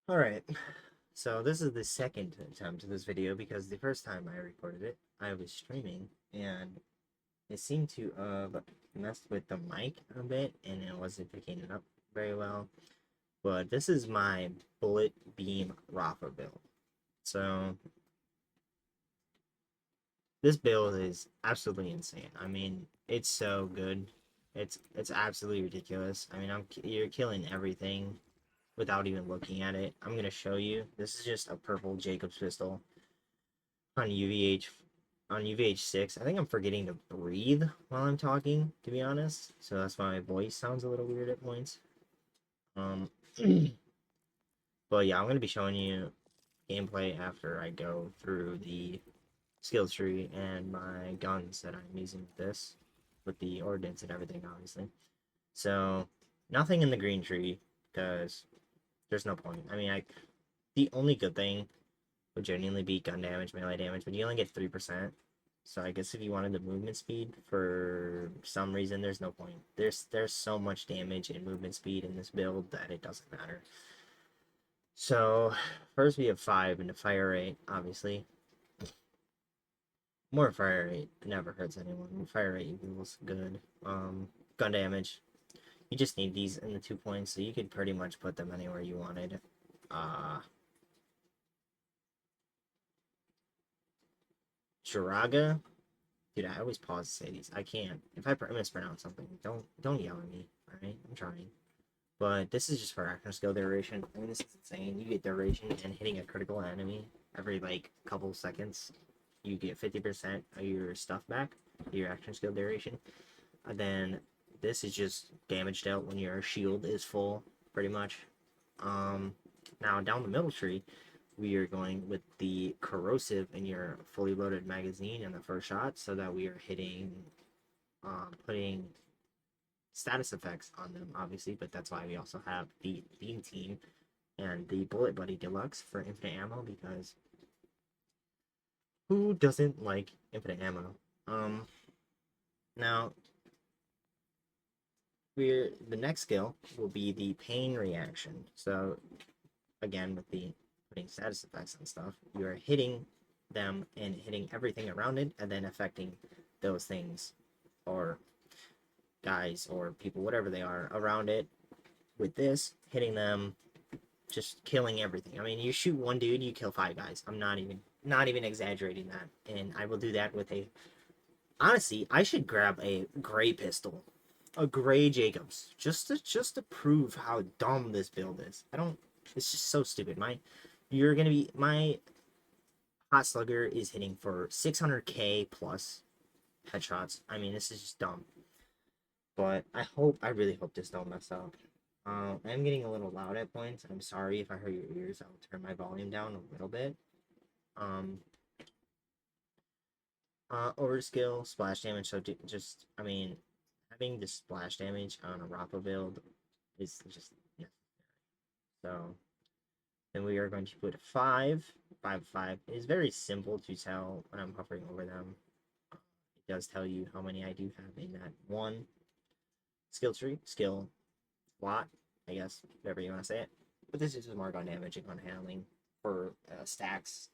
Alright, so this is the second attempt to this video because the first time I recorded it, I was streaming and it seemed to have messed with the mic a bit and it wasn't picking it up very well. But this is my bullet beam Rafa build. So this build is absolutely insane. I mean, it's so good. It's absolutely ridiculous. I mean, you're killing everything without even looking at it. I'm gonna show you. This is just a purple Jacob's pistol on UVH on UVH 6. I think I'm forgetting to breathe while I'm talking, to be honest. So that's why my voice sounds a little weird at points. Um, but yeah, I'm gonna be showing you gameplay after I go through the skill tree and my guns that I'm using with this, with the ordnance and everything, obviously. So nothing in the green tree because there's no point. I mean, the only good thing would genuinely be gun damage, melee damage, but you only get 3%. So I guess if you wanted the movement speed, for some reason, there's no point. There's so much damage and movement speed in this build that it doesn't matter. So first we have 5 into fire rate, obviously. More fire rate never hurts anyone. Fire rate equals good. Gun damage. You just need these in the 2 points, so you could pretty much put them anywhere you wanted. Jiraga. Dude, I always pause to say these. I can't. If I mispronounce something, don't yell at me. All right, I'm trying. But this is just for action skill duration. I mean, this is insane. You get duration and hitting a critical enemy every like couple seconds. You get 50% of your stuff back, your action skill duration. And then this is just damage dealt when your shield is full, pretty much. Now down the middle tree, we are going with the corrosive in your fully loaded magazine in the first shot so that we are hitting putting status effects on them, obviously, but that's why we also have the theme team and the bullet buddy deluxe for infinite ammo, because who doesn't like infinite ammo? Now we're the next skill will be the pain reaction. So again, with the putting status effects and stuff, you are hitting them and hitting everything around it, and then affecting those things or guys or people, whatever they are, around it. With this, hitting them, just killing everything. I mean, you shoot one dude, you kill 5 guys. I'm not even exaggerating that, and I will do that with a. Honestly, I should grab a gray pistol, a gray Jacobs, just to prove how dumb this build is. I don't. It's just so stupid. My hot slugger is hitting for 600k plus headshots. I mean, this is just dumb. But I really hope this don't mess up. I'm getting a little loud at points. I'm sorry if I hurt your ears. I'll turn my volume down a little bit. Um, Overskill, splash damage. So just, I mean, having the splash damage on a Rafa build is just necessary. So then we are going to put 5, 5, 5. It is very simple to tell when I'm hovering over them. It does tell you how many I do have in that one skill tree, skill lot, I guess, whatever you want to say it. But this is just more gun damage and gun handling for stacks.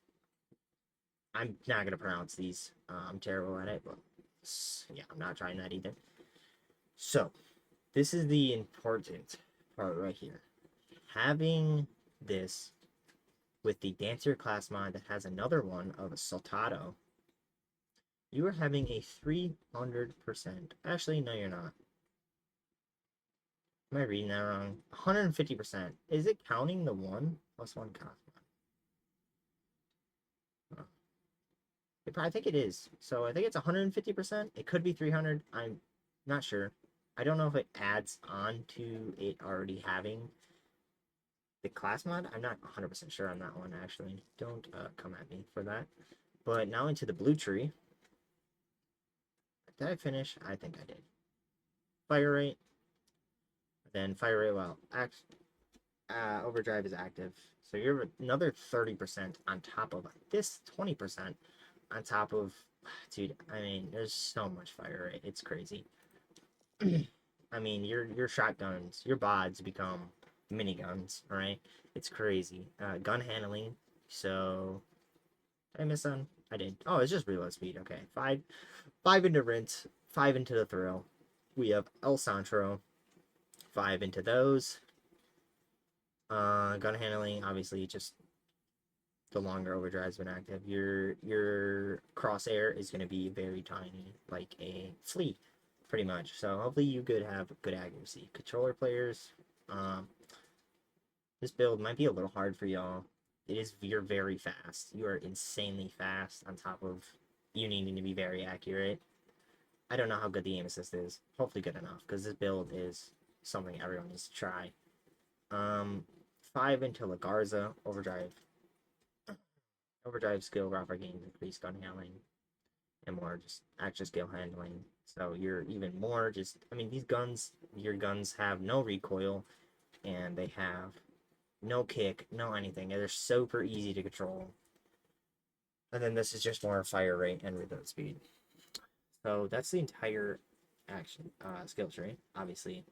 I'm not gonna pronounce these. I'm terrible at it, but yeah, I'm not trying that either. So this is the important part right here. Having this with the Dancer class mod that has another one of a Soldado, you are having a 300%. Actually, no, you're not. Am I reading that wrong? 150%. Is it counting the one plus one cost mod? I think it is. So I think it's 150%. It could be 300. I'm not sure. I don't know if it adds on to it already having the class mod. I'm not 100% sure on that one, actually. Don't come at me for that. But now into the blue tree. Did I finish? I think I did. Fire rate. Then fire rate, well, overdrive is active. So you're another 30% on top of this 20% on top of, dude, I mean, there's so much fire rate. It's crazy. I mean, your shotguns, your bods become miniguns. All right, it's crazy. Gun handling. So did I miss on? I did. Oh, it's just reload speed. Okay, five into rinse, five into the thrill. We have El Santro, five into those. Gun handling, obviously, just the longer overdrive's been active, your crosshair is going to be very tiny, like a flea, pretty much. So hopefully you could have good accuracy. Controller players, um, this build might be a little hard for y'all. You're very fast. You are insanely fast. On top of you needing to be very accurate. I don't know how good the aim assist is. Hopefully good enough, because this build is something everyone needs to try. Um, five into Lagarza overdrive. Overdrive skill, Rafa gains increased gun handling and more just action skill handling. So you're even more just, I mean, your guns have no recoil and they have no kick, no anything. They're super easy to control. And then this is just more fire rate and reload speed. So that's the entire action skill tree. Obviously,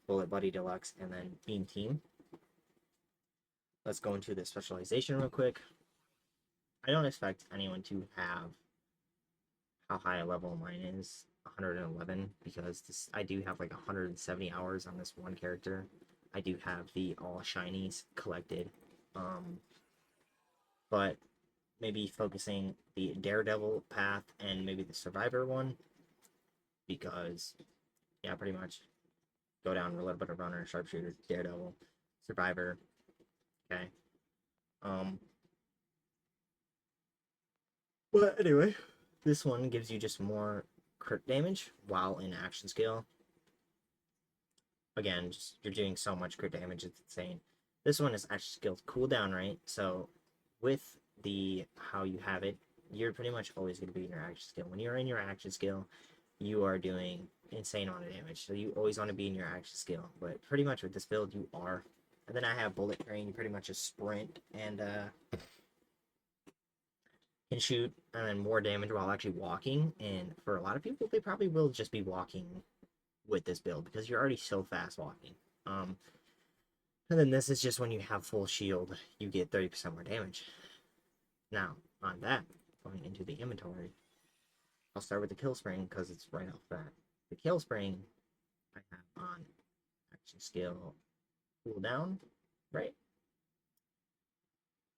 Bullet Buddy Deluxe and then Beam Team. Let's go into the specialization real quick. I don't expect anyone to have how high a level mine is, 111, because I do have like 170 hours on this one character. I do have the all shinies collected, um, but maybe focusing the Daredevil path and maybe the Survivor one, because yeah, pretty much go down a little bit of Runner, Sharpshooter, Daredevil, Survivor. Okay. Um, but anyway, this one gives you just more crit damage while in action skill. Again, just you're doing so much crit damage, it's insane. This one is action skill cooldown, right? So with the how you have it, you're pretty much always going to be in your action skill. When you're in your action skill, you are doing insane amount of damage. So you always want to be in your action skill. But pretty much with this build, you are. And then I have bullet train. You pretty much just sprint and can shoot and then more damage while actually walking. And for a lot of people, they probably will just be walking with this build because you're already so fast walking. And then this is just when you have full shield, you get 30% more damage. Now, on that, going into the inventory, I'll start with the kill spring because it's right off that. The kill spring I have on action skill cooldown, right?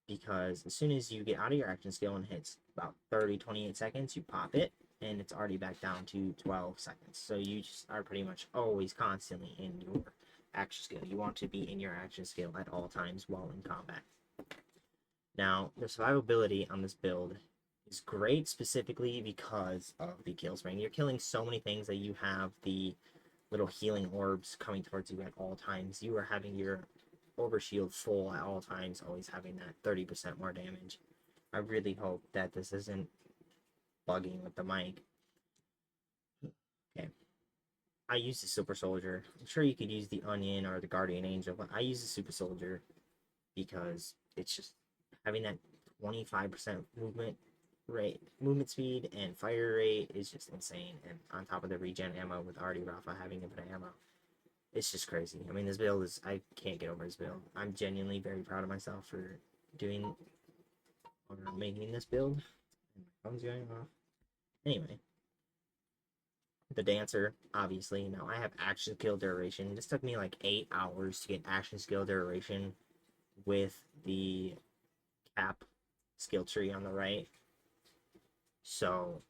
Because as soon as you get out of your action skill and hits about 28 seconds, you pop it, and it's already back down to 12 seconds. So you just are pretty much always constantly in your action skill. You want to be in your action skill at all times while in combat. Now, the survivability on this build is great specifically because of the kill spring. You're killing so many things that you have the little healing orbs coming towards you at all times. You are having your overshield full at all times, always having that 30% more damage. I really hope that this isn't bugging with the mic. Okay. I use the Super Soldier. I'm sure you could use the Onion or the Guardian Angel, but I use the Super Soldier because it's just having that 25% movement speed and fire rate is just insane. And on top of the regen ammo with already Rafa having infinite ammo, it's just crazy. I mean, this build is, I can't get over this build. I'm genuinely very proud of myself for doing or making this build. And my phone's going off. Anyway, the dancer, obviously. Now I have action skill duration. This took me like 8 hours to get action skill duration with the cap skill tree on the right. So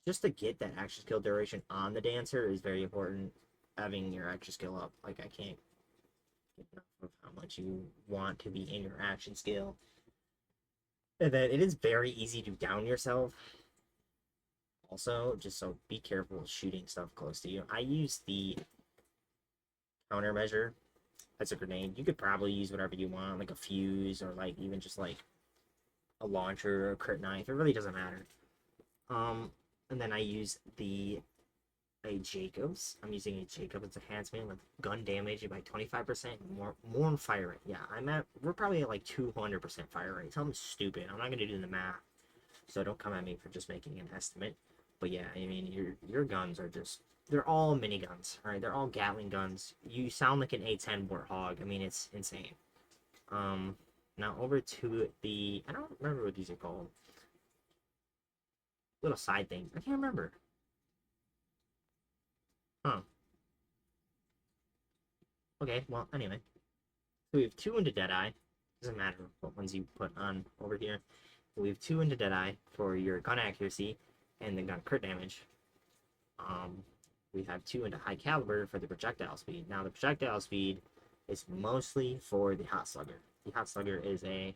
just to get that action skill duration on the dancer is very important. Having your action skill up, like I can't get enough of how much you want to be in your action skill. And then it is very easy to down yourself. Also, just so be careful shooting stuff close to you. I use the countermeasure as a grenade. You could probably use whatever you want, like a fuse or like even just like a launcher or a crit knife. It really doesn't matter. And then I use a Jacobs. I'm using a Jacobs enhancement with gun damage by 25% more on fire rate. Yeah, we're probably at like 200% fire rate. Something stupid. I'm not gonna do the math, so don't come at me for just making an estimate. But yeah, I mean your guns are just they're all miniguns, all right? They're all Gatling guns. You sound like an A10 Warthog. I mean, it's insane. Um, Now over to the, I don't remember what these are called. Little side thing. I can't remember. Huh. Okay, well, anyway. So we have two into Deadeye. Doesn't matter what ones you put on over here. We have two into Deadeye for your gun accuracy and the gun crit damage. We have two into high caliber for the projectile speed. Now the projectile speed is mostly for the hot slugger. The hot slugger is a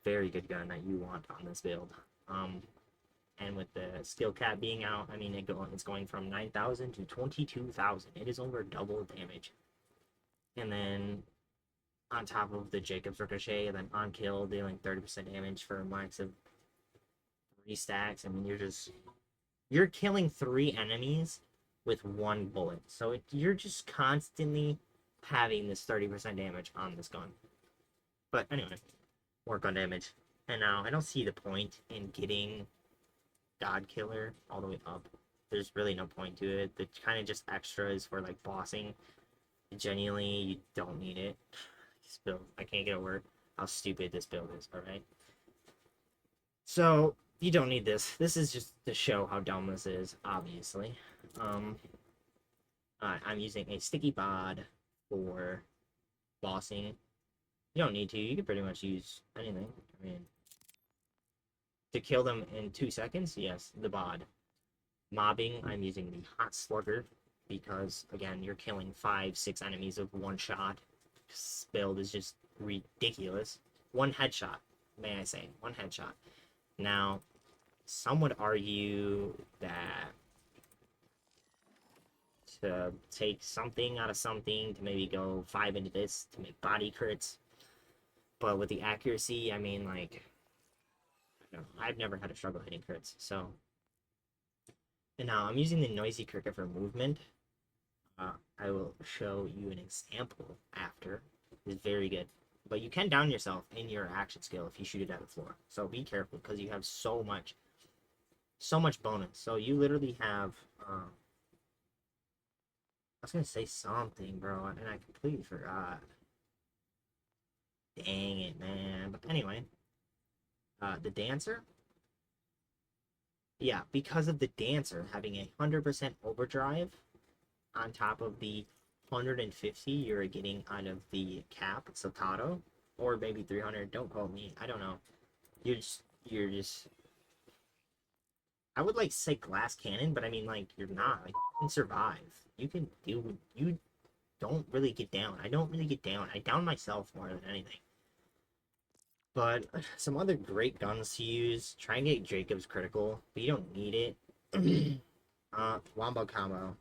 very good gun that you want on this build. And with the skill cap being out, I mean it's going from 9,000 to 22,000. It is over double damage. And then on top of the Jacob's Ricochet, and then on kill dealing 30% damage for a max of 3 stacks. I mean you're killing 3 enemies with 1 bullet. So you're just constantly having this 30% damage on this gun. But anyway, more gun damage. And now I don't see the point in getting God Killer all the way up. There's really no point to it. The kind of just extras for like bossing. Genuinely, you don't need it. This build, I can't get over how stupid this build is, alright? So, you don't need this. This is just to show how dumb this is, obviously. I'm using a sticky bod for bossing. You don't need to. You can pretty much use anything. I mean, to kill them in 2 seconds, yes, the bod. Mobbing, I'm using the hot slugger because, again, you're killing 5-6 enemies with 1 shot. This build is just ridiculous. 1 headshot, may I say. 1 headshot. Now, some would argue that to take something out of something, to maybe go 5 into this, to make body crits. But with the accuracy, I mean, like, I don't know, I've never had a struggle hitting crits, so. And now, I'm using the Noisy Cricket for movement. I will show you an example after. It's very good. But you can down yourself in your action skill if you shoot it at the floor. So be careful, because you have so much bonus. So you literally have, I was gonna say something, bro, and I completely forgot. Dang it, man. But anyway, the Dancer. Yeah, because of the Dancer having a 100% overdrive on top of the 150 you're getting out of the cap, Sotato, or maybe 300, don't quote me, I don't know. You're just, I would like say glass cannon, but I mean, like, you're not, like, you can survive. You don't really get down. I don't really get down. I down myself more than anything. But some other great guns to use, try and get Jacob's critical, but you don't need it. Wombo combo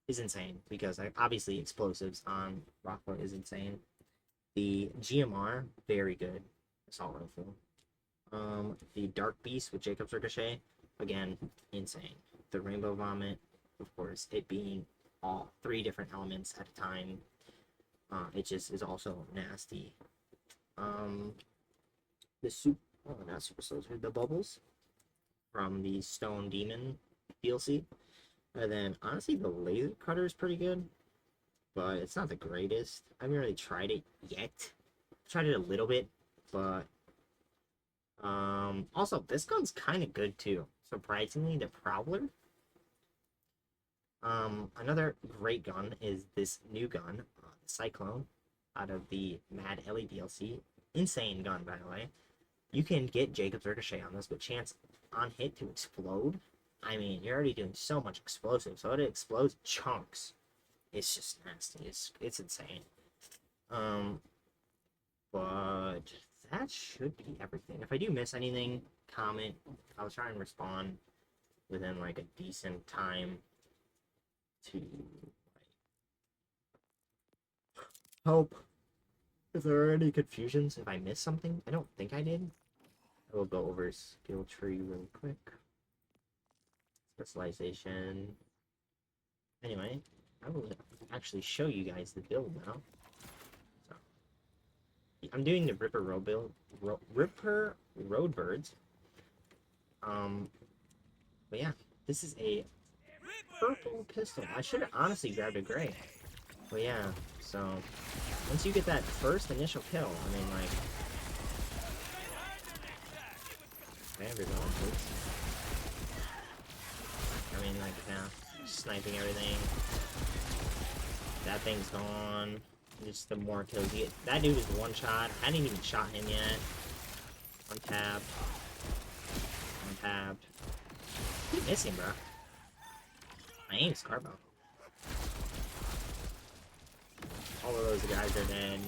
is insane because obviously explosives on Rafa is insane. The GMR, very good assault rifle. The Dark Beast with Jacob's Ricochet, again, insane. The Rainbow Vomit, of course, it being all 3 different elements at a time, it just is also nasty. Not Super Soldier, the Bubbles from the Stone Demon DLC. And then, honestly, the Laser Cutter is pretty good, but it's not the greatest. I haven't really tried it yet. I've tried it a little bit, but also, this gun's kind of good, too. Surprisingly, the Prowler. Another great gun is this new gun, the Cyclone, out of the Mad Ellie DLC. Insane gun, by the way. You can get Jacob's Ricochet on this, but chance on hit to explode. I mean, you're already doing so much explosive, so it explodes chunks. It's just nasty. It's insane. But that should be everything. If I do miss anything, comment. I'll try and respond within like a decent time to help. If there are any confusions, if I missed something, I don't think I did. I will go over skill tree really quick. Specialization. Anyway, I will actually show you guys the build now. So, I'm doing the Ripper Road build, Ripper Roadbirds. But yeah, this is a purple pistol. I should have honestly grabbed a gray. But yeah, so once you get that first initial kill, I mean, like, okay, everyone, please. I mean, like, yeah, sniping everything. That thing's gone. Just the more kills you get. That dude is one shot. I hadn't even shot him yet. Untapped. Untapped. Keep missing, bro. My aim's Carbo. All of those guys are dead.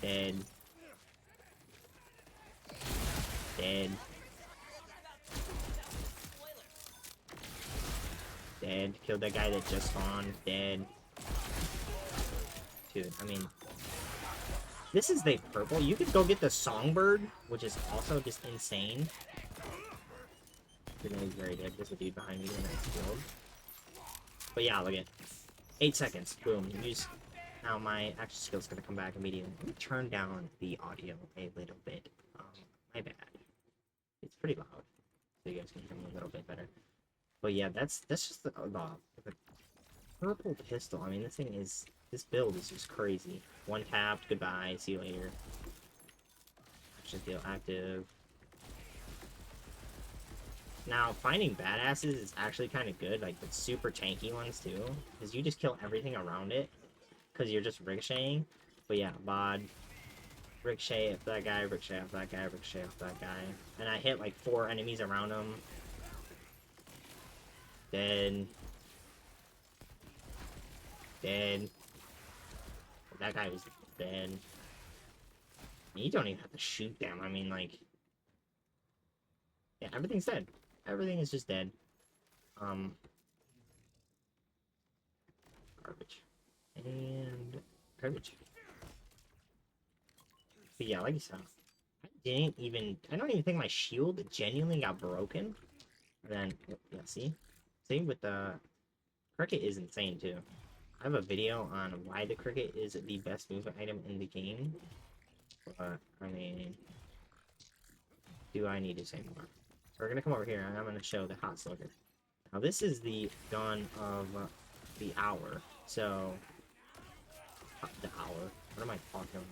Dead. Dead. Dead. Killed that guy that just spawned. Dead. Dude, I mean... This is the purple. You could go get the Songbird, which is also just insane. Grenade's very dead. There's a dude behind me in that field. But yeah, look at 8 seconds. Boom. Use... Now my action skill's gonna come back immediately. Let me turn down the audio a little bit. My bad. It's pretty loud. So you guys can hear me a little bit better. But yeah, that's just the purple pistol. I mean, this build is just crazy. One tapped, goodbye, see you later. Action skill active. Now, finding badasses is actually kind of good, like the super tanky ones too, because you just kill everything around it, because you're just ricocheting. But yeah, bod, ricochet off that guy, ricochet off that guy, ricochet off that guy. And I hit like 4 enemies around him. Dead. Dead. That guy was dead. You don't even have to shoot them. I mean, like... Yeah, everything's dead. Everything is just dead. Garbage. And... garbage. But yeah, like you said, I don't even think my shield genuinely got broken. And then, yeah, see? See, with the... Cricket is insane, too. I have a video on why the cricket is the best movement item in the game. But, I mean... Do I need to say more? So we're gonna come over here, and I'm gonna show the Hot Slugger. Now, this is the gun of the hour. So... the hour? What am I talking about?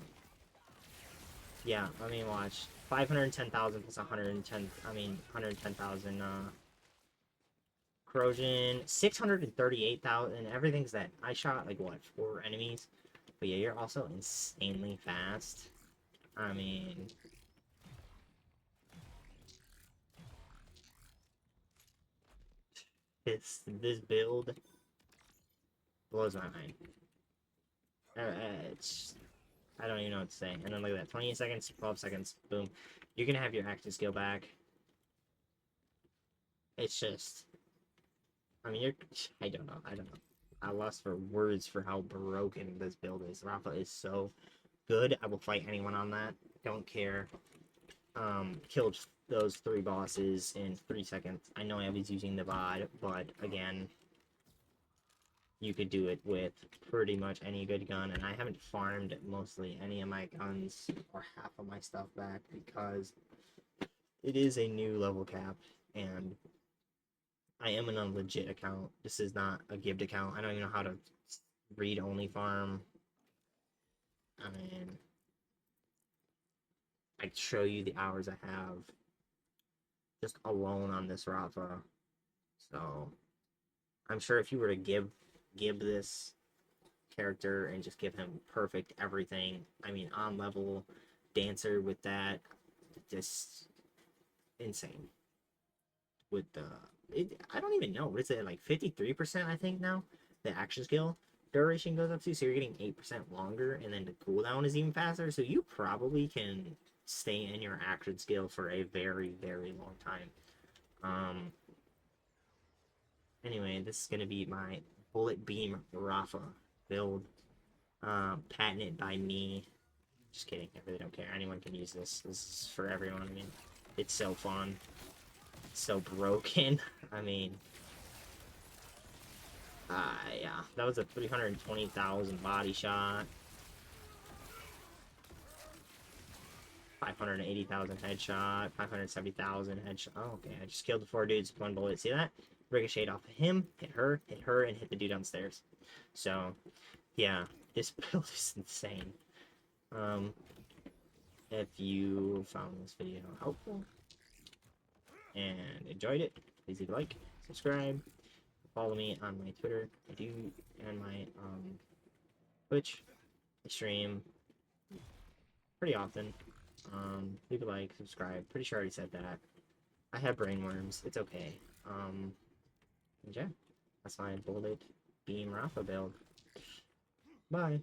Yeah, I mean, watch. 510,000 plus 110... I mean, 110,000, corrosion, 638,000, everything's that. I shot, like, what, 4 enemies? But yeah, you're also insanely fast. I mean... This build blows my mind. It's... I don't even know what to say. And then look at that, 28 seconds, 12 seconds, boom. You're gonna have your active skill back. It's just... I mean, I don't know. I lost for words for how broken this build is. Rafa is so good. I will fight anyone on that. Don't care. Killed those 3 bosses in 3 seconds. I know I was using the VOD, but again, you could do it with pretty much any good gun, and I haven't farmed mostly any of my guns or half of my stuff back because it is a new level cap, and I am in a legit account. This is not a gibbed account. I don't even know how to read-only farm. I mean, I'd show you the hours I have just alone on this Rafa. So, I'm sure if you were to give this character and just give him perfect everything, I mean, on level, dancer with that, just insane. With the... I don't even know. What is it, like 53%, I think, now? The action skill duration goes up to, so you're getting 8% longer, and then the cooldown is even faster, so you probably can stay in your action skill for a very, very long time. Anyway, this is going to be my Bullet Beam Rafa build, patented by me. Just kidding, I really don't care. Anyone can use this. This is for everyone. I mean, it's so fun. So broken. I mean, yeah, that was a 320,000 body shot, 580,000 headshot, 570,000 headshot. Oh, okay, I just killed the 4 dudes with 1 bullet. See that? ricocheted off of him, hit her, and hit the dude downstairs. So, yeah, this build is insane. If you found this video helpful and enjoyed it, please leave a like, subscribe, follow me on my Twitter, and my Twitch. I stream pretty often. Leave a like, subscribe. Pretty sure I already said that. I have brain worms. It's okay. And yeah, that's my bullet beam Rafa build. Bye.